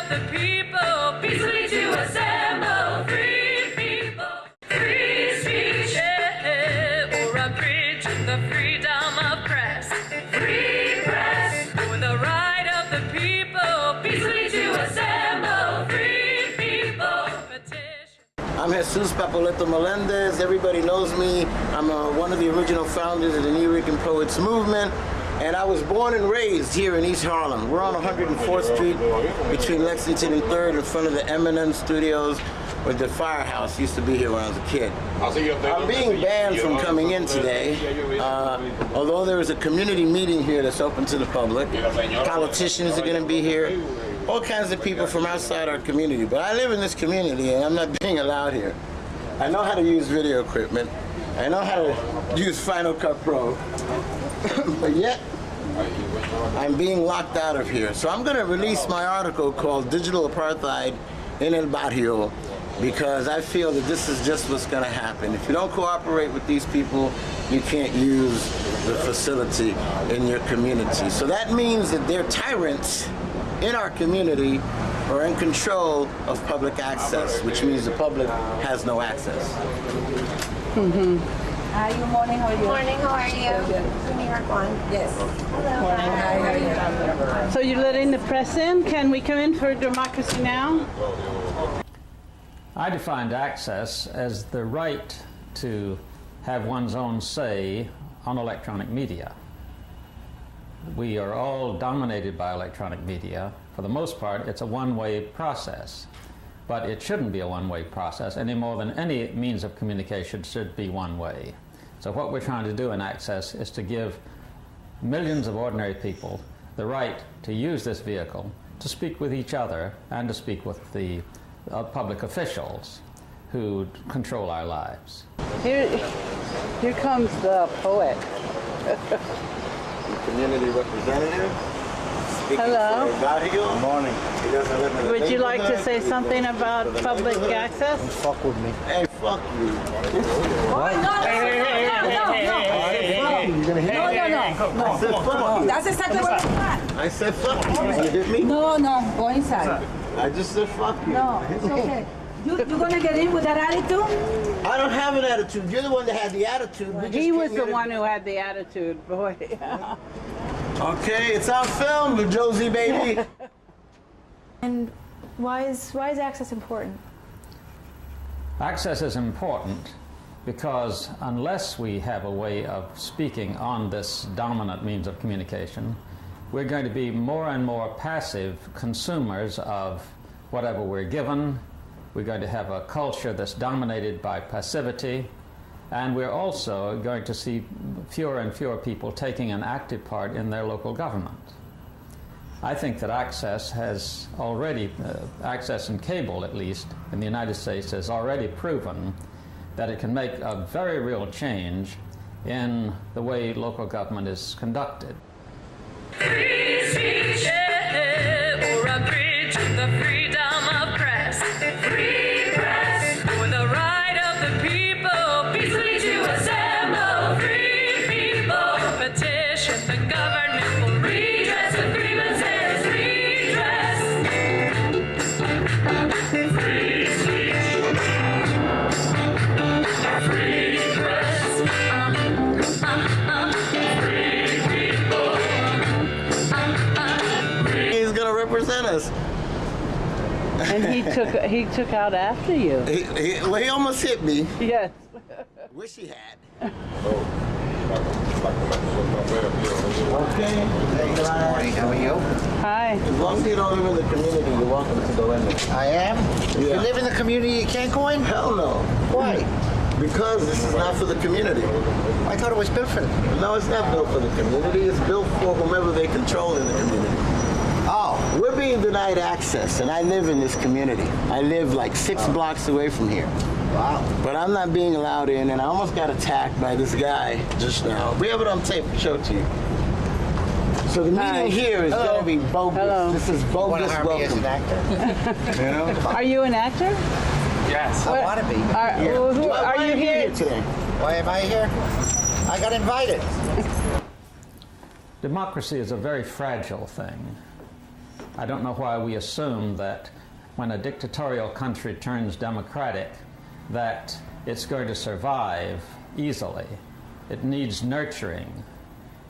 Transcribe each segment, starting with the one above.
of the people, peacefully to assemble. Free people, free speech, yeah, or abridging the freedom of press. Free press, for the right of the people, peacefully to assemble. Free people, petition. I'm Jesus Papoleto Melendez. Everybody knows me. I'm one of the original founders of the New Rican Poets movement. And I was born and raised here in East Harlem. We're on 104th Street between Lexington and 3rd in front of the M&M Studios, where the firehouse used to be here when I was a kid. I'm being banned from coming in today, although there is a community meeting here that's open to the public. Politicians are going to be here, all kinds of people from outside our community. But I live in this community and I'm not being allowed here. I know how to use video equipment. I know how to use Final Cut Pro. But yet, I'm being locked out of here. So I'm going to release my article called Digital Apartheid in El Barrio, because I feel that this is just what's going to happen. If you don't cooperate with these people, you can't use the facility in your community. So that means that they're tyrants in our community or in control of public access, which means the public has no access. Hi, good morning. How are you? Morning, how are you? Good. New York one. Yes. Morning, Hi, how are you? So you're letting the press in? Can we come in for democracy now? I defined access as the right to have one's own say on electronic media. We are all dominated by electronic media. For the most part, it's a one-way process. But it shouldn't be a one-way process any more than any means of communication should be one-way. So what we're trying to do in Access is to give millions of ordinary people the right to use this vehicle to speak with each other and to speak with the public officials who control our lives. Here comes the poet. Community representative. Hello. Good morning. Would you like to say something about public access? Fuck with me. Hey, fuck you. No. That's exactly what you want. I said fuck you. You hit me? No, go inside. I just said fuck you. No, it's okay. You're gonna get in with that attitude? I don't have an attitude. You're the one that had the attitude. He was the one who had the attitude, boy. Okay, it's on film, with Josie, baby. And why is access important? Access is important because unless we have a way of speaking on this dominant means of communication, we're going to be more and more passive consumers of whatever we're given. We're going to have a culture that's dominated by passivity, and we're also going to see fewer and fewer people taking an active part in their local government. I think that access has already, access in cable at least, in the United States has already proven that it can make a very real change in the way local government is conducted. Free speech, yeah, or abridging the freedom of press. Free press, for the right of the people, peacefully to assemble. Free people, petition the government for redress of grievances. Redress. Free speech. Free press. Free people. He's gonna represent us. And he took out after you. He almost hit me. Yes. Wish he had. Okay. Morning, how are you? Hi. As long as you don't live in the community, you're welcome to go in there. I am? Yeah. You live in the community, you can't go in? Hell no. Why? Because this is not for the community. I thought it was built for them. No, it's not built for the community. It's built for whomever they control in the community. Oh. We're being denied access, and I live in this community. I live like 6 blocks away from here. Wow. But I'm not being allowed in, and I almost got attacked by this guy just now. We have it on tape to show it to you. So the meeting here is going to be bogus. Hello. This is bogus Want to hire me as welcome. an actor? You know? Are you an actor? Yes. I want to be. Are you here today? Why am I here? I got invited. Democracy is a very fragile thing. I don't know why we assume that when a dictatorial country turns democratic, that it's going to survive easily. It needs nurturing,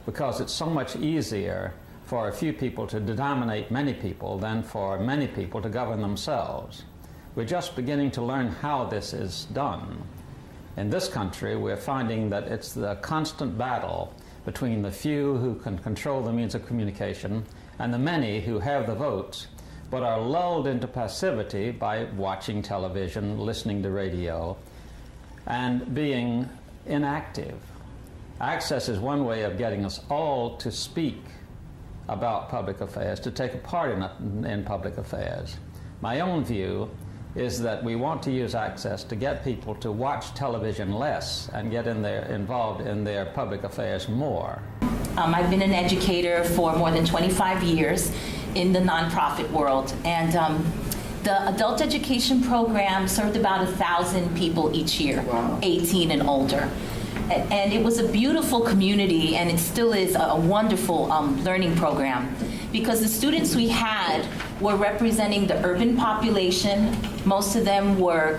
because it's so much easier for a few people to dominate many people than for many people to govern themselves. We're just beginning to learn how this is done. In this country, we're finding that it's the constant battle between the few who can control the means of communication and the many who have the votes, but are lulled into passivity by watching television, listening to radio, and being inactive. Access is one way of getting us all to speak about public affairs, to take a part in public affairs. My own view is that we want to use access to get people to watch television less and get involved in their public affairs more. I've been an educator for more than 25 years in the nonprofit world, and the adult education program served about 1,000 people each year, 18 and older. And it was a beautiful community, and it still is a wonderful learning program, because the students we had were representing the urban population. Most of them were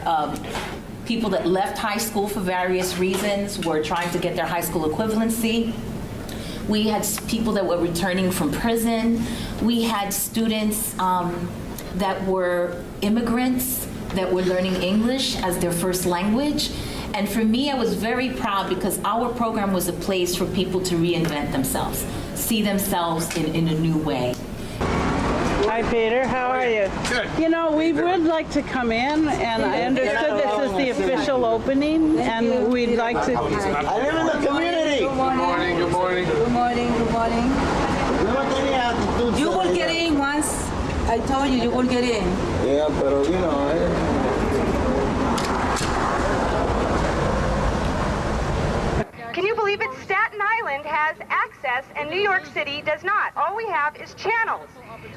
people that left high school for various reasons, were trying to get their high school equivalency. We had people that were returning from prison. We had students that were immigrants that were learning English as their first language. And for me, I was very proud, because our program was a place for people to reinvent themselves, see themselves in a new way. Hi, Peter. How are you? Good. You know, we would like to come in, and I understood this is the official opening, and we'd like to... I live in the community. Good morning, good morning. Good morning, good morning. You will get in once. I told you will get in. Yeah, but you know... Can you believe it? Staten Island has access and New York City does not. All we have is channels.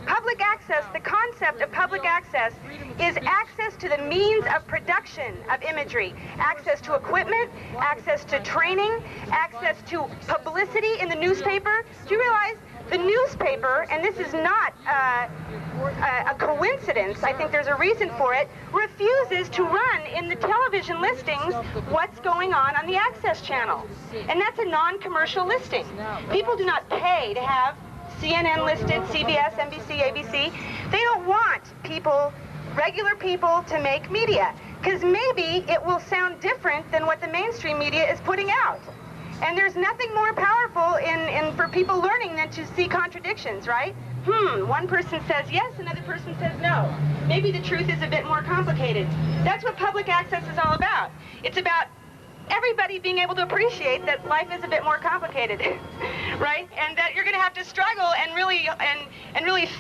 Public access, the concept of public access is access to the means of production of imagery, access to equipment, access to training, access to publicity in the newspaper. Do you realize the newspaper, and this is not a coincidence, I think there's a reason for it, refuses to run in the television listings what's going on the access channel. And that's a non-commercial listing. People do not pay to have CNN listed, CBS, NBC, ABC. They don't want people, regular people, to make media, because maybe it will sound different than what the mainstream media is putting out. And there's nothing more powerful for people learning than to see contradictions, right? One person says yes, another person says no. Maybe the truth is a bit more complicated. That's what public access is all about. It's about everybody being able to appreciate that life is a bit more complicated, right? And that you're going to have to struggle and really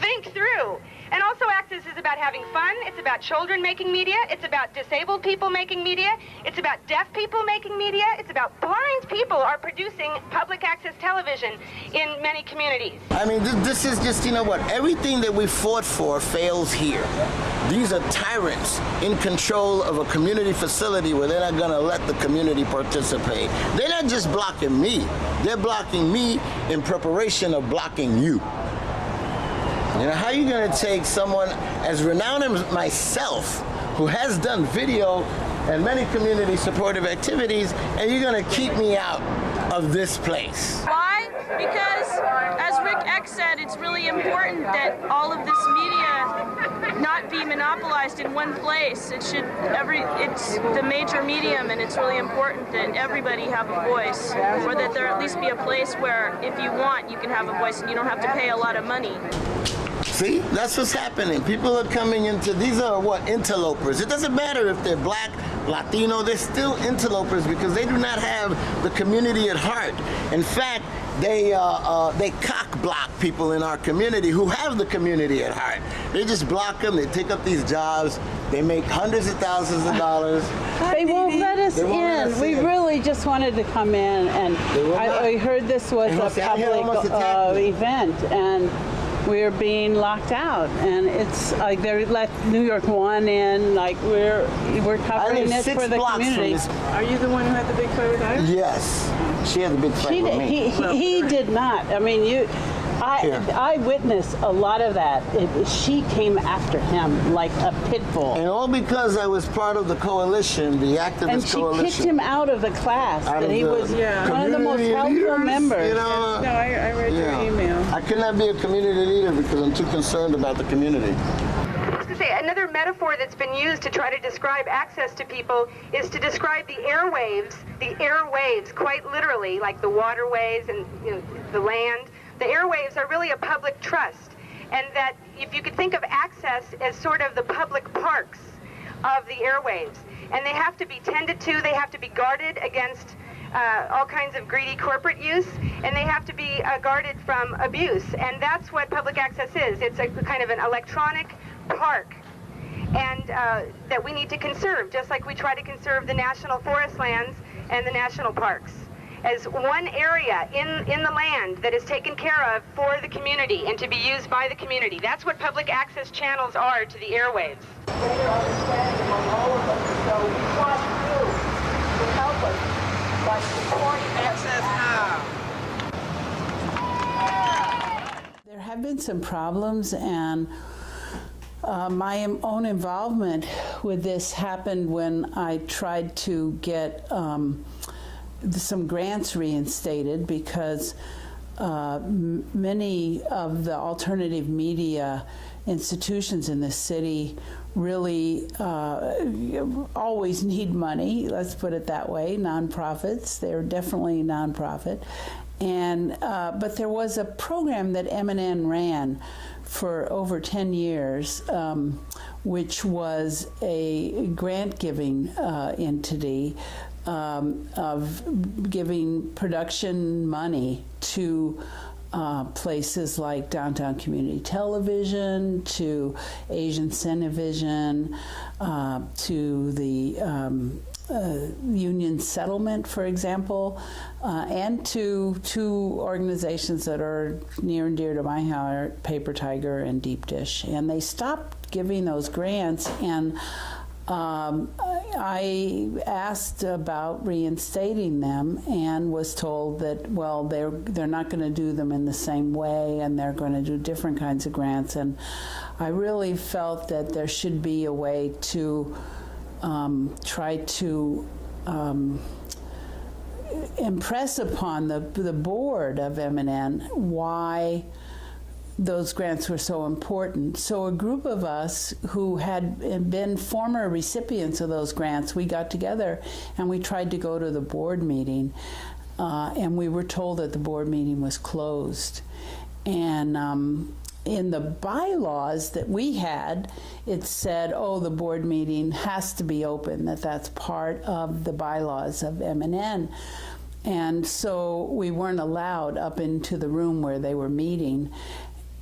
think through. And also access is about having fun. It's about children making media. It's about disabled people making media. It's about deaf people making media. It's about blind people are producing public access television in many communities. I mean, this is just, you know what, everything that we fought for fails here. These are tyrants in control of a community facility where they're not going to let the community participate. They're not just blocking me. They're blocking me in preparation of blocking you. You know, how are you going to take someone as renowned as myself, who has done video and many community supportive activities, and you're going to keep me out of this place? Why? Because, as Rick X said, it's really important that all of this media not be monopolized in one place. It's the major medium, and it's really important that everybody have a voice, or that there at least be a place where, if you want, you can have a voice and you don't have to pay a lot of money. See, that's what's happening. People are coming into, these are what, interlopers. It doesn't matter if they're black, Latino, they're still interlopers because they do not have the community at heart. In fact, they cock block people in our community who have the community at heart. They just block them, they take up these jobs, they make hundreds of thousands of dollars. They won't let us in. We really just wanted to come in, and I heard this was a public event, and we're being locked out, and it's like they let New York One in, like we're covering it for the community. Are you the one who had the big fight with her? Yes, she had the big fight with me. He did not. I mean, I witnessed a lot of that. She came after him like a pit bull. And all because I was part of the coalition, the activist and she coalition. kicked him out of the class. And he was one of the most helpful members. You know, no, I read your email. I could not be a community leader because I'm too concerned about the community. Another metaphor that's been used to try to describe access to people is to describe the airwaves quite literally, like the waterways and the land. The airwaves are really a public trust, and that if you could think of access as sort of the public parks of the airwaves, and they have to be tended to, they have to be guarded against all kinds of greedy corporate use, and they have to be guarded from abuse, and that's what public access is. It's a kind of an electronic park, and that we need to conserve, just like we try to conserve the national forest lands and the national parks, as one area in the land that is taken care of for the community and to be used by the community. That's what public access channels are to the airwaves. Greater understanding among all of us, so we want you to help us by supporting access now. There have been some problems, and my own involvement with this happened when I tried to get some grants reinstated, because many of the alternative media institutions in the city really always need money, let's put it that way. Nonprofits, they're definitely nonprofit. And but there was a program that MNN ran for over 10 years, which was a grant-giving entity of giving production money to places like Downtown Community Television, to Asian Cinevision, to the Union Settlement, for example, and to two organizations that are near and dear to my heart, Paper Tiger and Deep Dish. And they stopped giving those grants, and I asked about reinstating them and was told that, well, they're not going to do them in the same way, and they're going to do different kinds of grants. And I really felt that there should be a way to try to impress upon the board of MNN why those grants were so important. So a group of us who had been former recipients of those grants, we got together and we tried to go to the board meeting, and we were told that the board meeting was closed. And in the bylaws that we had, it said, oh, the board meeting has to be open, that's part of the bylaws of MNN. And so we weren't allowed up into the room where they were meeting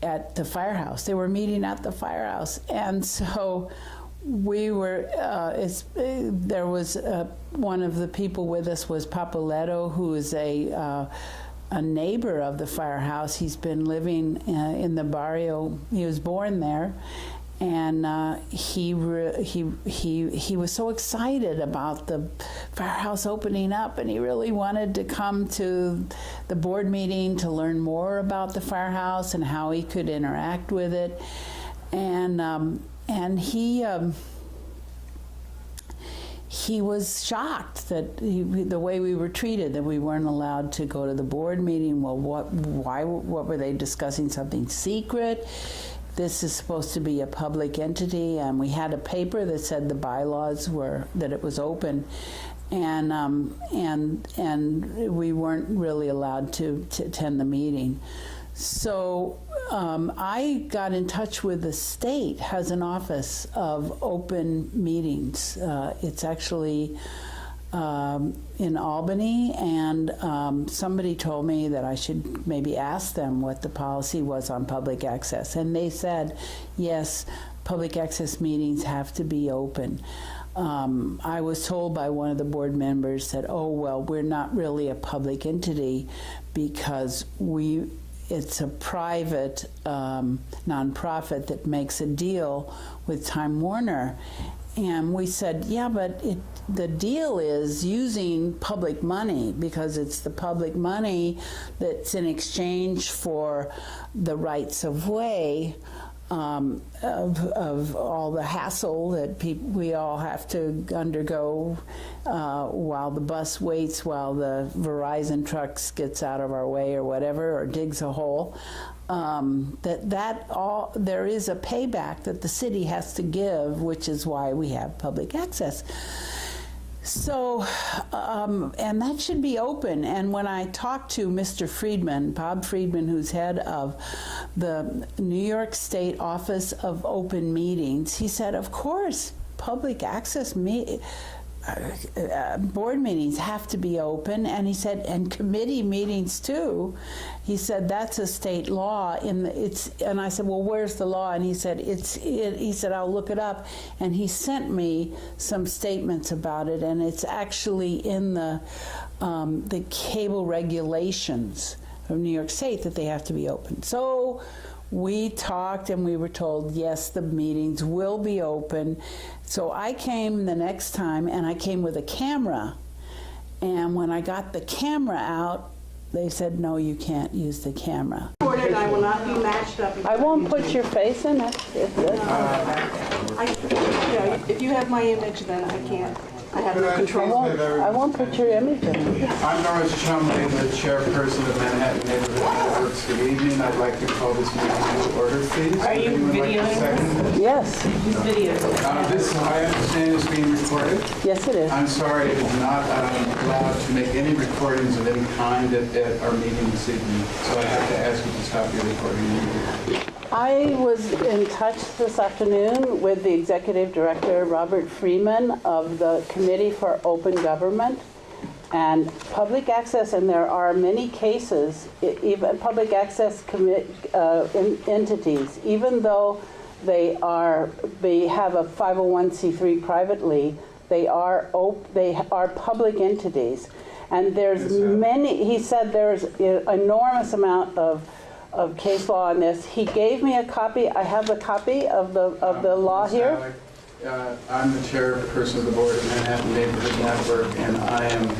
at the firehouse. They were meeting at the firehouse. And so we were, there was one of the people with us was Papoletto, who is a neighbor of the firehouse. He's been living in the barrio. He was born there, and he was so excited about the firehouse opening up, and he really wanted to come to the board meeting to learn more about the firehouse and how he could interact with it, and he was shocked that the way we were treated, that we weren't allowed to go to the board meeting. Well, what were they discussing? Something secret? This is supposed to be a public entity, and we had a paper that said the bylaws were that it was open, and we weren't really allowed to attend the meeting. So I got in touch with the state, has an office of open meetings. It's actually in Albany, and somebody told me that I should maybe ask them what the policy was on public access. And they said, yes, public access meetings have to be open. I was told by one of the board members that, oh, well, we're not really a public entity because it's a private nonprofit that makes a deal with Time Warner. And we said, yeah, but the deal is using public money, because it's the public money that's in exchange for the rights of way of all the hassle that we all have to undergo while the bus waits, while the Verizon trucks gets out of our way or whatever, or digs a hole. There is a payback that the city has to give, which is why we have public access. So, and that should be open. And when I talked to Mr. Friedman, Bob Friedman, who's head of the New York State Office of Open Meetings, he said, of course, public access board meetings have to be open, and he said, and committee meetings too. He said that's a state law. And I said, well, where's the law? And he said, he said, I'll look it up. And he sent me some statements about it, and it's actually in the cable regulations of New York State that they have to be open. So we talked, and we were told, yes, the meetings will be open. So I came the next time, and I came with a camera. And when I got the camera out, they said, no, you can't use the camera. I will not be matched up. I won't put your face in it. If you have my image, then I can't. I have no control. I won't put your image in it. I'm Norris Chumley, the chairperson of Manhattan Neighborhood Networks. Good evening. I'd like to call this meeting to order, please. Are you videoing? Yes. Who's videoing? This, I understand, is being recorded. Yes, it is. I'm sorry, it is not allowed to make any recordings of any kind at our meeting this evening, so I have to ask you to stop your recording immediately. I was in touch this afternoon with the executive director, Robert Freeman, of the Committee for Open Government and Public Access, and there are many cases, even public access entities, even though they have a 501c3 privately, they are public entities. And there's many, he said there's an enormous amount of case law on this. He gave me a copy. I have a copy of the law here. I'm the chairperson of the board of Manhattan Neighborhood Network, and I am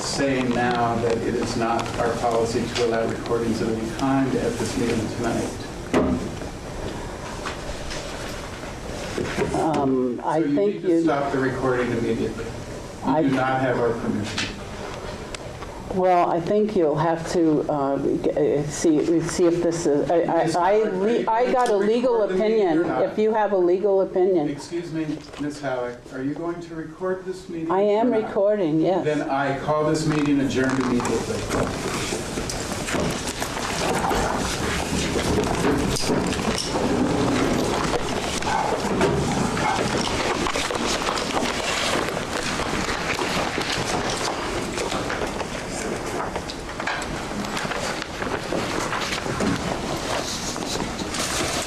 saying now that it is not our policy to allow recordings of any kind at this meeting tonight. I think need to stop the recording immediately. You do not have our permission. Well, I think you'll have to see if this is. I got a legal opinion. If you have a legal opinion. Excuse me, Ms. Howick, are you going to record this meeting? I am recording, yes. Then I call this meeting adjourned immediately.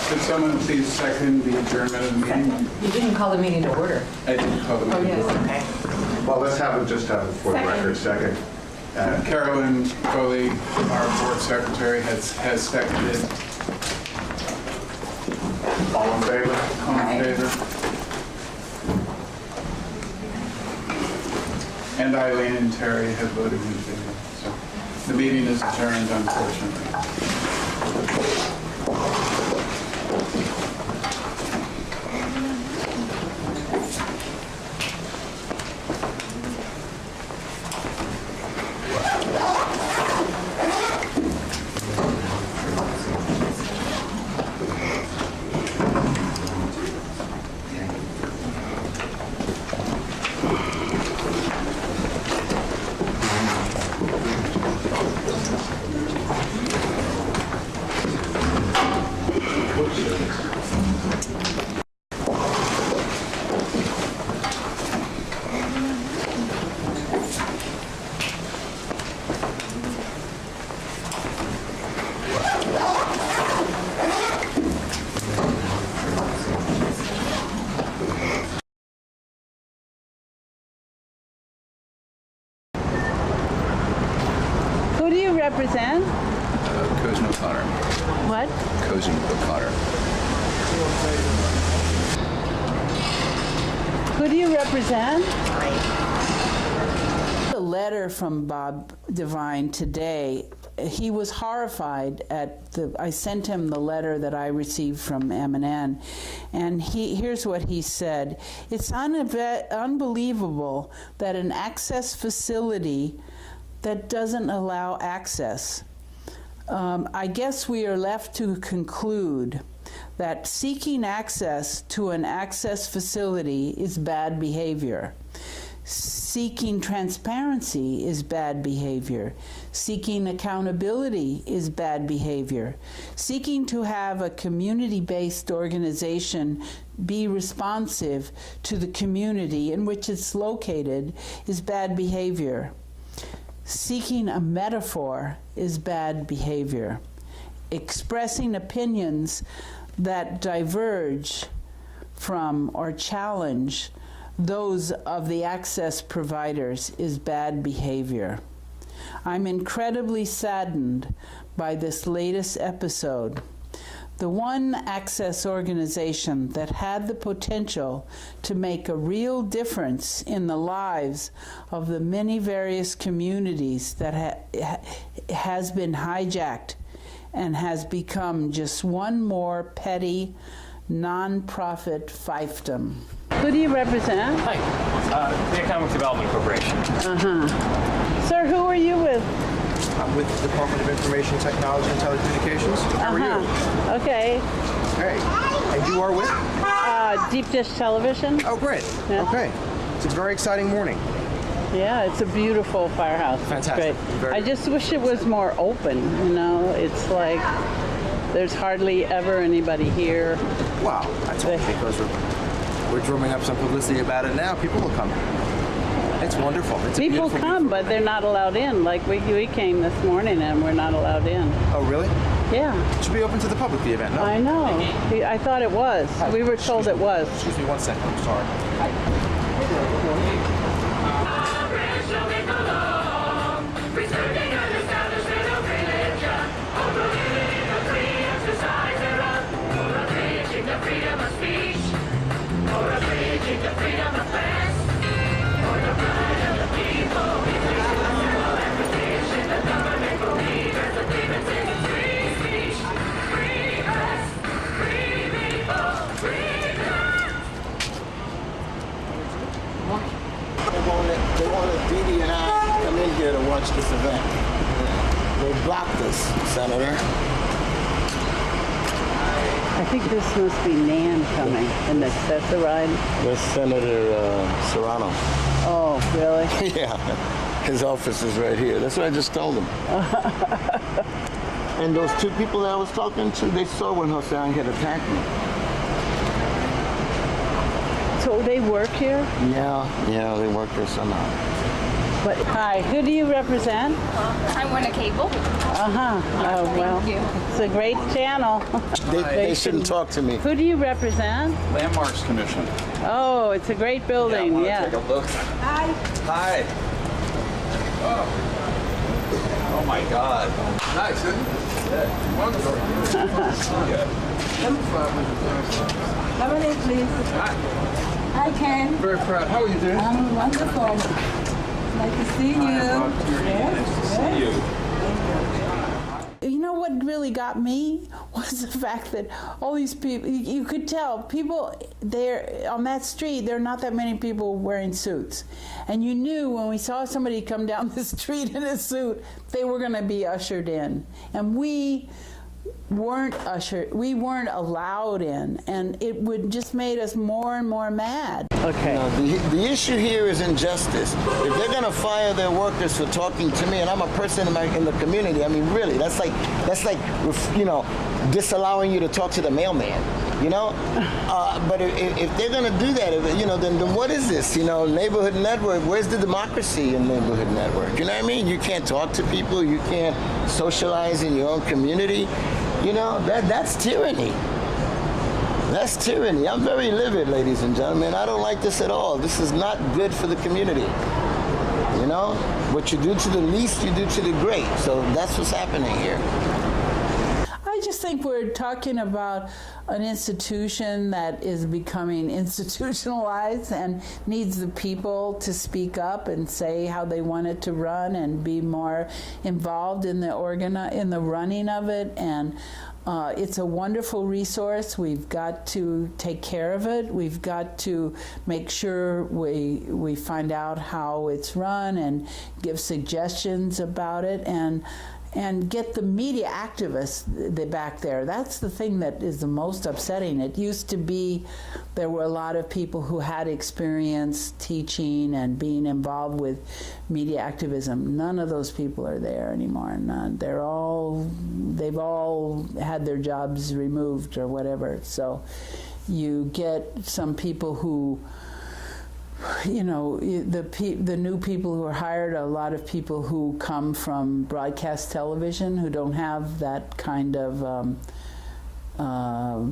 Could someone please second the adjournment of the meeting? You didn't call the meeting to order. I didn't call the meeting to order. Okay. Well, let's just have it for the record second. Carolyn Foley, our board secretary, has seconded. All in favor? All in favor? And Eileen and Terry have voted in favor. So the meeting is adjourned, unfortunately. Who do you represent? A letter from Bob Devine today. He was horrified I sent him the letter that I received from M&N, and here's what he said. It's unbelievable that an access facility that doesn't allow access. I guess we are left to conclude that seeking access to an access facility is bad behavior. Seeking transparency is bad behavior. Seeking accountability is bad behavior. Seeking to have a community-based organization be responsive to the community in which it's located is bad behavior. Seeking a metaphor is bad behavior. Expressing opinions that diverge from or challenge those of the access providers is bad behavior. I'm incredibly saddened by this latest episode. The one access organization that had the potential to make a real difference in the lives of the many various communities that has been hijacked and has become just one more petty, non-profit fiefdom. Who do you represent? Hi, the Economic Development Corporation. Sir, who are you with? I'm with the Department of Information Technology and Telecommunications. How are you? Okay. Hey. And you are with? Deep Dish Television. Oh, great. Yeah. Okay. It's a very exciting morning. Yeah, it's a beautiful firehouse. Fantastic. It's great. I just wish it was more open, you know? It's like there's hardly ever anybody here. Wow. That's all because we're drumming up some publicity about it now. People will come. It's wonderful. It's People come, but they're not allowed in. Like we came this morning and we're not allowed in. Oh, really? Yeah. It should be open to the public, the event, no? I know. I thought it was. We were told it was. Excuse me 1 second. I'm sorry. They won't let Didi and I come in here to watch this event. They blocked us, Senator. I think this must be Nan coming, and that's the ride. There's Senator Serrano. Oh, really? Yeah. His office is right here. That's what I just told him. And those two people that I was talking to, they saw when Hossein had attacked me. So they work here? Yeah, they work here somehow. But hi, who do you represent? I want a cable. Oh, well, you. It's a great channel. They shouldn't talk to me. Who do you represent? Landmarks Commission. Oh, it's a great building, yeah. Take a look. Hi. Hi. Oh my God. Nice, isn't it? Yeah. Wonderful. Lemonade, please. Hi. Hi, Ken. Very proud. How are you doing? I'm wonderful. Nice to see you. Nice to see you. You know what really got me was the fact that all these people, you could tell, people there on that street, there are not that many people wearing suits. And you knew when we saw somebody come down the street in a suit, they were going to be ushered in. And we weren't allowed in, and it would just made us more and more mad. Okay. You know, the issue here is injustice. If they're going to fire their workers for talking to me, and I'm a person in the community, I mean, really, that's like, you know, disallowing you to talk to the mailman. You know, but if they're going to do that, you know, then what is this? You know, neighborhood network. Where's the democracy in neighborhood network? You know what I mean? You can't talk to people. You can't socialize in your own community. You know, that's tyranny. That's tyranny. I'm very livid, ladies and gentlemen. I don't like this at all. This is not good for the community. You know, what you do to the least, you do to the great. So that's what's happening here. I just think we're talking about an institution that is becoming institutionalized and needs the people to speak up and say how they want it to run and be more involved in the running of it. And it's a wonderful resource. We've got to take care of it. We've got to make sure we find out how it's run and give suggestions about it, and get the media activists back there. That's the thing that is the most upsetting. It used to be there were a lot of people who had experience teaching and being involved with media activism. None of those people are there anymore. None. They've all had their jobs removed or whatever. So you get some people who, you know, the new people who are hired, a lot of people who come from broadcast television who don't have that kind of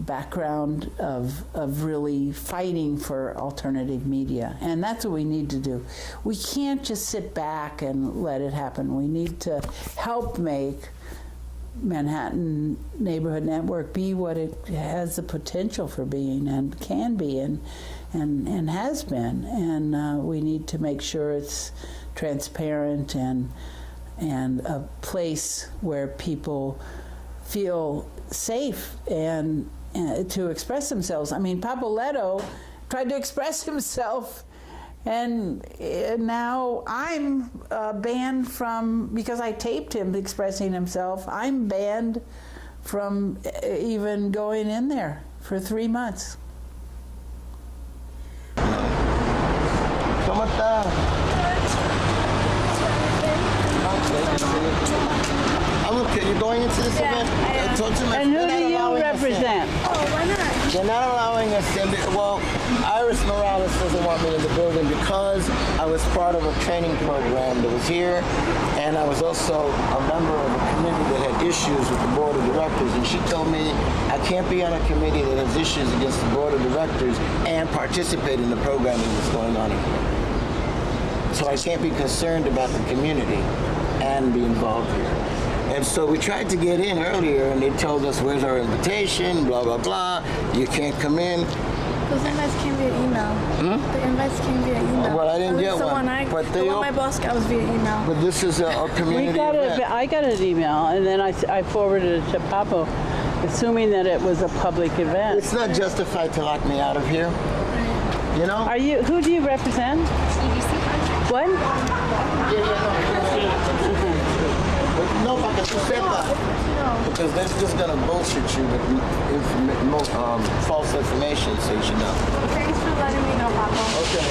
background of really fighting for alternative media. And that's what we need to do. We can't just sit back and let it happen. We need to help make Manhattan Neighborhood Network be what it has the potential for being and can be and has been. And we need to make sure it's transparent and a place where people feel safe and to express themselves. I mean, Papoletto tried to express himself, and now I'm banned from, because I taped him expressing himself, I'm banned from even going in there for 3 months. ¿Cómo está? I'm okay. You're going into this event? And who do you represent? They're not allowing us in. Well, Iris Morales doesn't want me in the building because I was part of a training program that was here, and I was also a member of a committee that had issues with the board of directors, and she told me I can't be on a committee that has issues against the board of directors and participate in the programming that's going on here. So I can't be concerned about the community and be involved here. And so we tried to get in earlier, and they told us, where's our invitation, blah, blah, blah. You can't come in. Those invites came via email. The invites came via email. Well, I didn't get the one. But the one my boss got was via email. But this is a community event. I got an email, and then I forwarded it to Papo, assuming that it was a public event. It's not justified to lock me out of here. You know? Who do you represent? EDC. What? No, para que tú sepas. Because they're just going to bullshit you with false information, so you should know. Thanks for letting me know, Papa. Okay.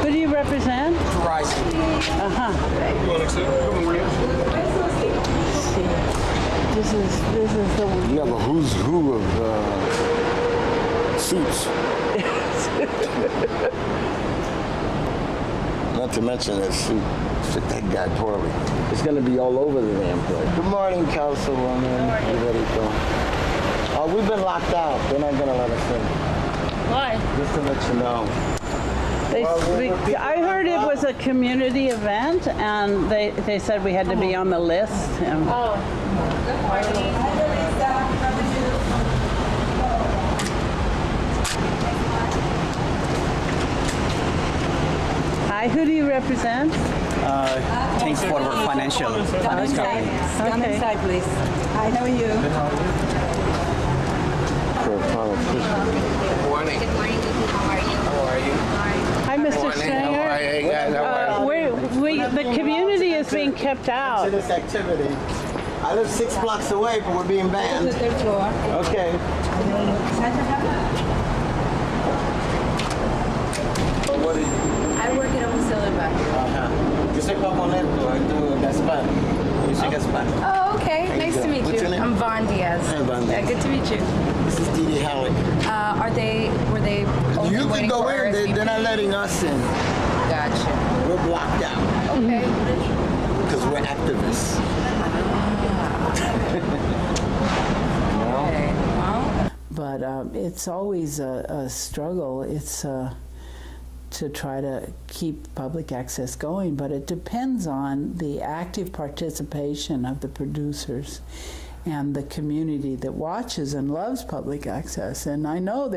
Who do you represent? Verizon. You want to accept? This is the one. You have a who's who of suits. Not to mention that suit fit that guy poorly. It's going to be all over the damn place. Good morning, Councilwoman. We've been locked out. They're not going to let us in. Why? Just to let you know. I heard it was a community event, and they said we had to be on the list. Oh. Hi, who do you represent? Thanks for financial company. Come inside, please. I know you. For a politician. Good morning. Good morning. How are you? How are you? Hi, Mr. Morning. Stringer. How are you? Hey, guys, how are you? The community is being kept out. To this activity. I live 6 blocks away, but we're being banned. To the third floor. Okay. What is I work at a facility back here. Yo soy Papoletto. I do Gaspar. You say Gaspar. Oh, okay. Nice to meet What's you. your name? I'm Von Diaz. Hi, Von Diaz. Yeah, good to meet you. This is Didi Howard. Were they only You can waiting go for in. They're not letting us in. Gotcha. We're blocked out. Okay. Because we're activists. Okay. Well. But it's always a struggle. It's to try to keep public access going, but it depends on the active participation of the producers. and the community that watches and loves public access. And I know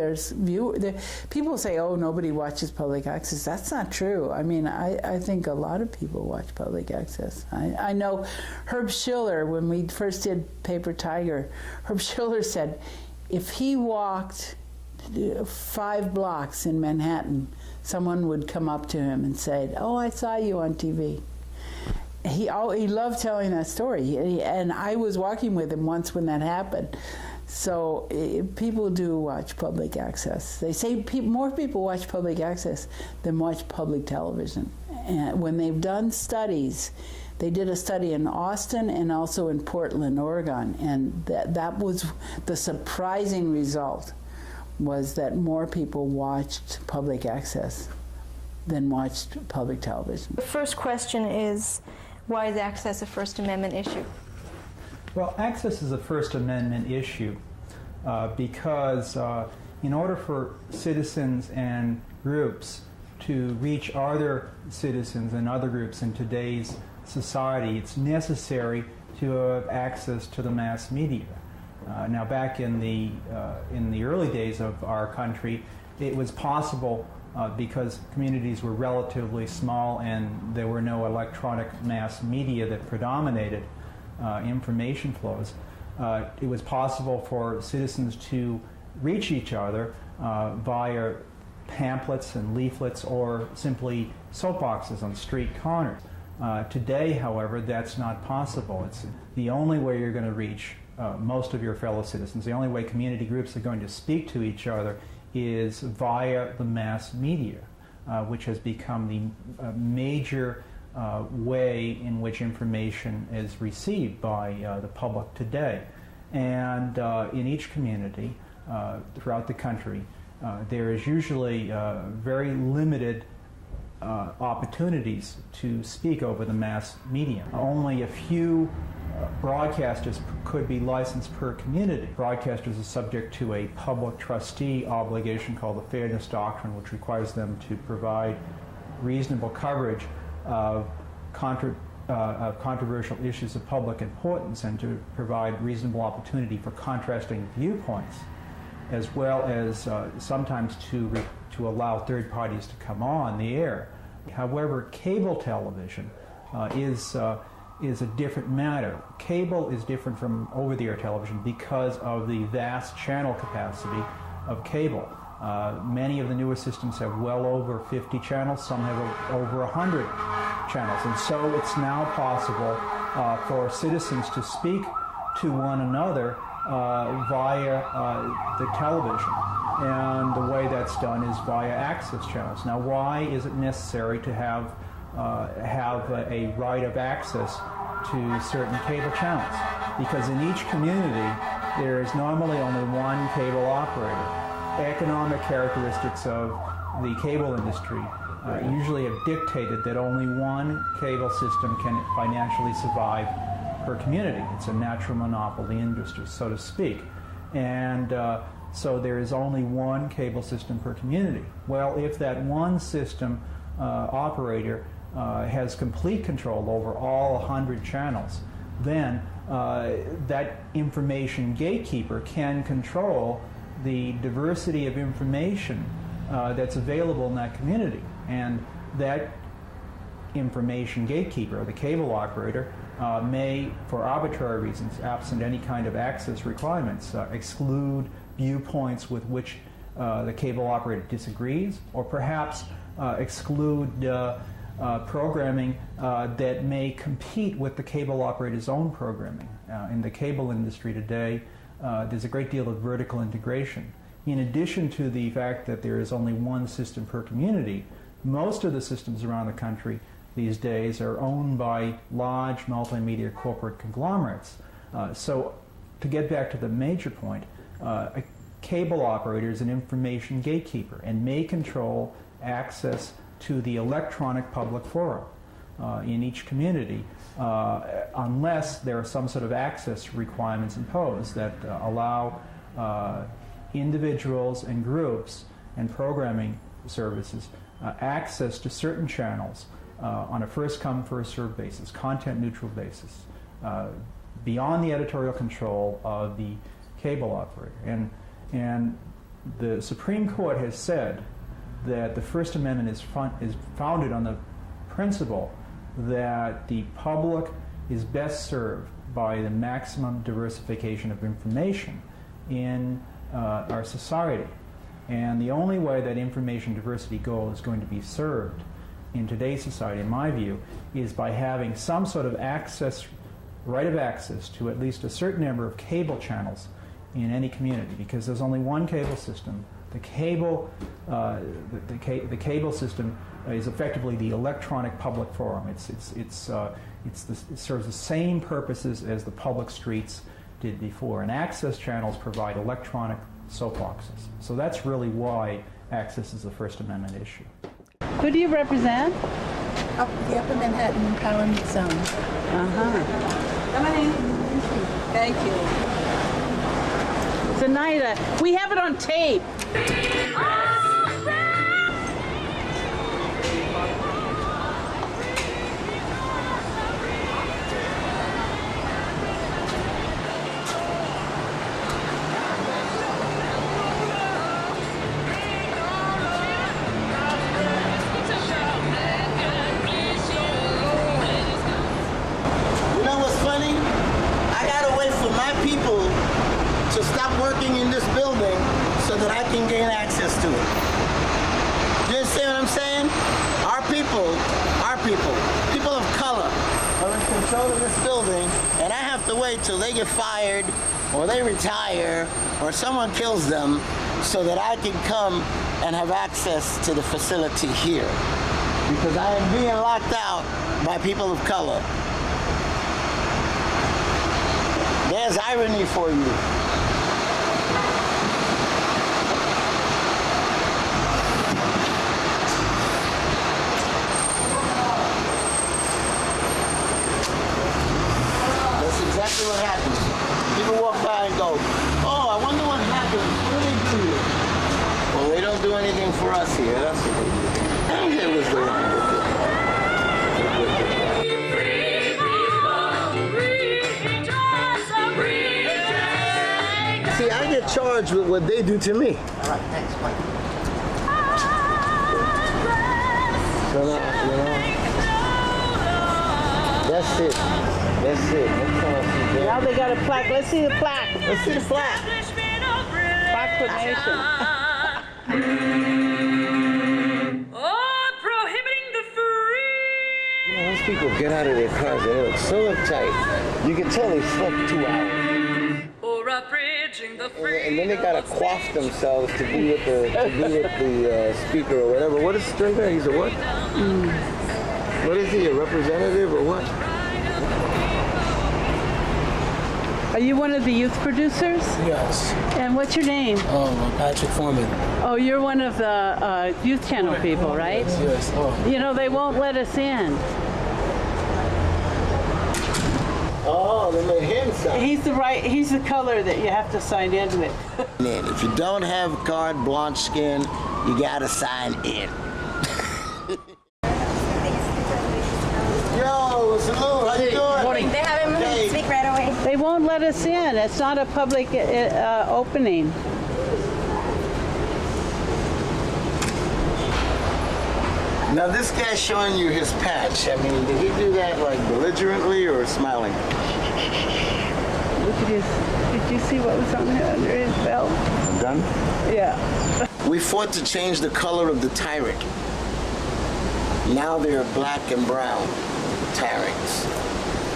people say, oh, nobody watches public access. That's not true. I mean, I think a lot of people watch public access. I know Herb Schiller, when we first did Paper Tiger, Herb Schiller said if he walked 5 blocks in Manhattan, someone would come up to him and say, oh, I saw you on TV. He loved telling that story, and I was walking with him once when that happened. So people do watch public access. They say more people watch public access than watch public television. And when they've done studies, they did a study in Austin and also in Portland, Oregon, and that was the surprising result, was that more people watched public access than watched public television. The first question is, why is access a First Amendment issue? Well, access is a First Amendment issue because in order for citizens and groups to reach other citizens and other groups in today's society, it's necessary to have access to the mass media. Now, back in the early days of our country, it was possible because communities were relatively small and there were no electronic mass media that predominated information flows. It was possible for citizens to reach each other via pamphlets and leaflets or simply soapboxes on street corners. Today, however, that's not possible. It's the only way you're going to reach most of your fellow citizens. The only way community groups are going to speak to each other is via the mass media, which has become the major way in which information is received by the public today. And in each community throughout the country, there is usually very limited opportunities to speak over the mass medium. Only a few broadcasters could be licensed per community. Broadcasters are subject to a public trustee obligation called the Fairness Doctrine, which requires them to provide reasonable coverage of controversial issues of public importance and to provide reasonable opportunity for contrasting viewpoints, as well as sometimes to allow third parties to come on the air. However, cable television is a different matter. Cable is different from over-the-air television because of the vast channel capacity of cable. Many of the newer systems have well over 50 channels, some have over 100 channels, and so it's now possible for citizens to speak to one another via the television. And the way that's done is via access channels. Now, why is it necessary to have a right of access to certain cable channels? Because in each community, there is normally only one cable operator. Economic characteristics of the cable industry usually have dictated that only one cable system can financially survive per community. It's a natural monopoly industry, so to speak. And so there is only one cable system per community. Well, if that one system operator has complete control over all 100 channels, then that information gatekeeper can control the diversity of information that's available in that community. And that information gatekeeper, the cable operator, may, for arbitrary reasons, absent any kind of access requirements, exclude viewpoints with which the cable operator disagrees, or perhaps exclude programming that may compete with the cable operator's own programming. In the cable industry today, there's a great deal of vertical integration. In addition to the fact that there is only one system per community, most of the systems around the country these days are owned by large multimedia corporate conglomerates. So to get back to the major point, a cable operator is an information gatekeeper and may control access to the electronic public forum in each community unless there are some sort of access requirements imposed that allow individuals and groups and programming services access to certain channels on a first-come, first-served basis, content-neutral basis. beyond the editorial control of the cable operator. And the Supreme Court has said that the First Amendment is founded on the principle that the public is best served by the maximum diversification of information in our society. And the only way that information diversity goal is going to be served in today's society, in my view, is by having some sort of right of access to at least a certain number of cable channels in any community, because there's only one cable system. The cable system is effectively the electronic public forum. It serves the same purposes as the public streets did before, and access channels provide electronic soapboxes. So that's really why access is a First Amendment issue. Who do you represent? The Upper Manhattan Empowerment Zone. Come on in. Thank you. Zenaida, we have it on tape. To stop working in this building so that I can gain access to it. You understand what I'm saying? Our people of color are in control of this building, and I have to wait till they get fired or they retire or someone kills them so that I can come and have access to the facility here. Because I am being locked out by people of color. There's irony for you. That's exactly what happens. People walk by and go, oh, I wonder what happened. What did they do? Well, they don't do anything for us here. That's what they do. I don't get what's going on with it. See, I get charged with what they do to me. All right, thanks. Bye. So, you know, that's it. That's it. Now they got a plaque. Let's see the plaque. Let's see the plaque. Proclamation. Prohibiting the free. You know, those people get out of their cars and they look so uptight. You can tell they slept 2 hours. And then they gotta quaff themselves to be with the speaker or whatever. What is Stringer? He's a what? What is he? A representative or what? Are you one of the youth producers? Yes. And what's your name? Patrick Foreman. Oh, you're one of the Youth Channel people, right? Yes. Oh. You know, they won't let us in. Oh, they made him sign. He's the color that you have to sign in with. If you don't have carte blanche skin, you gotta sign in. Yo, salute, how you doing? Morning. They have him speak right away. They won't let us in. It's not a public opening. Now this guy's showing you his patch. I mean, did he do that like belligerently or smiling? Look at his. Did you see what was on there under his belt? I'm done? Yeah. We fought to change the color of the tyrant. Now they're black and brown tyrants.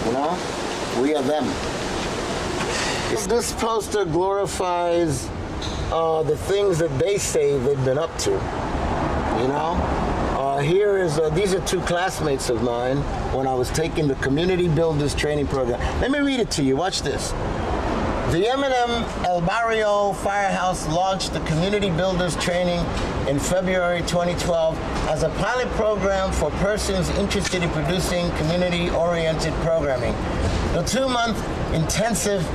You know? We are them. This poster glorifies the things that they say they've been up to. You know? These are 2 classmates of mine when I was taking the Community Builders Training Program. Let me read it to you. Watch this. The M&M El Barrio Firehouse launched the Community Builders Training in February 2012 as a pilot program for persons interested in producing community-oriented programming. The 2-month intensive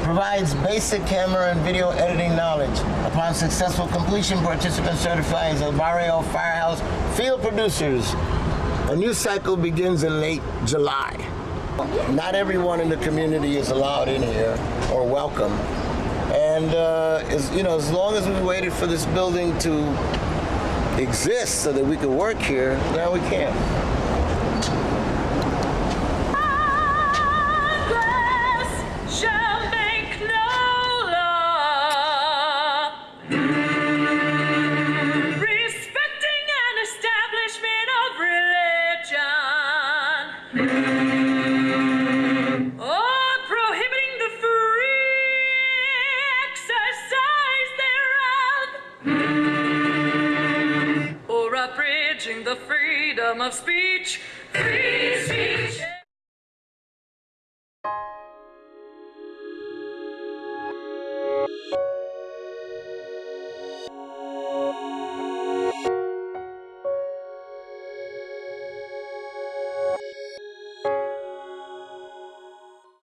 provides basic camera and video editing knowledge. Upon successful completion, participants certify as El Barrio Firehouse field producers. A new cycle begins in late July. Not everyone in the community is allowed in here or welcome. And as long as we waited for this building to exist so that we could work here, now we can't. Shall make no law respecting an establishment of religion or prohibiting the free exercise thereof or abridging the freedom of speech. Free speech.